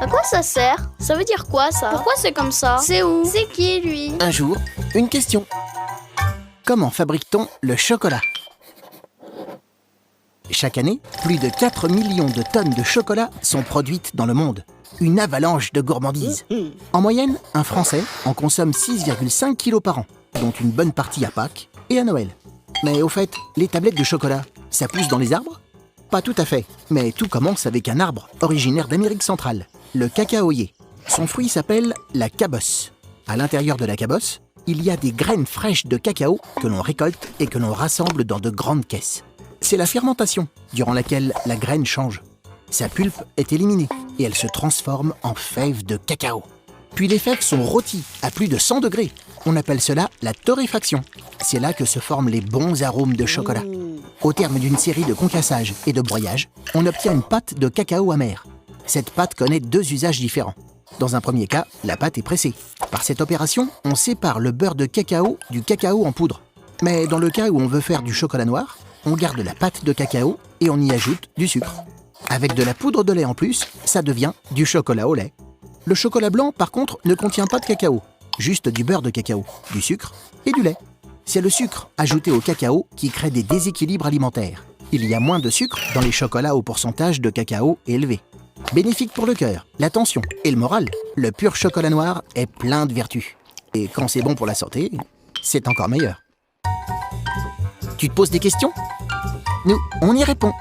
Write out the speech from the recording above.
À quoi ça sert? Ça veut dire quoi ça? Pourquoi c'est comme ça? C'est où? C'est qui lui? Un jour, une question. Comment fabrique-t-on le chocolat? Chaque année, plus de 4 millions de tonnes de chocolat sont produites dans le monde. Une avalanche de gourmandise. En moyenne, un Français en consomme 6,5 kilos par an, dont une bonne partie à Pâques et à Noël. Mais au fait, les tablettes de chocolat, ça pousse dans les arbres? Pas tout à fait, mais tout commence avec un arbre originaire d'Amérique centrale, le cacaoyer. Son fruit s'appelle la cabosse. À l'intérieur de la cabosse, il y a des graines fraîches de cacao que l'on récolte et que l'on rassemble dans de grandes caisses. C'est la fermentation, durant laquelle la graine change. Sa pulpe est éliminée et elle se transforme en fèves de cacao. Puis les fèves sont rôties à plus de 100 degrés. On appelle cela la torréfaction. C'est là que se forment les bons arômes de chocolat. Au terme d'une série de concassages et de broyages, on obtient une pâte de cacao amer. Cette pâte connaît deux usages différents. Dans un premier cas, la pâte est pressée. Par cette opération, on sépare le beurre de cacao du cacao en poudre. Mais dans le cas où on veut faire du chocolat noir, on garde la pâte de cacao et on y ajoute du sucre. Avec de la poudre de lait en plus, ça devient du chocolat au lait. Le chocolat blanc, par contre, ne contient pas de cacao, juste du beurre de cacao, du sucre et du lait. C'est le sucre ajouté au cacao qui crée des déséquilibres alimentaires. Il y a moins de sucre dans les chocolats au pourcentage de cacao élevé. Bénéfique pour le cœur, la tension et le moral, le pur chocolat noir est plein de vertus. Et quand c'est bon pour la santé, c'est encore meilleur. Tu te poses des questions? Nous, on y répond.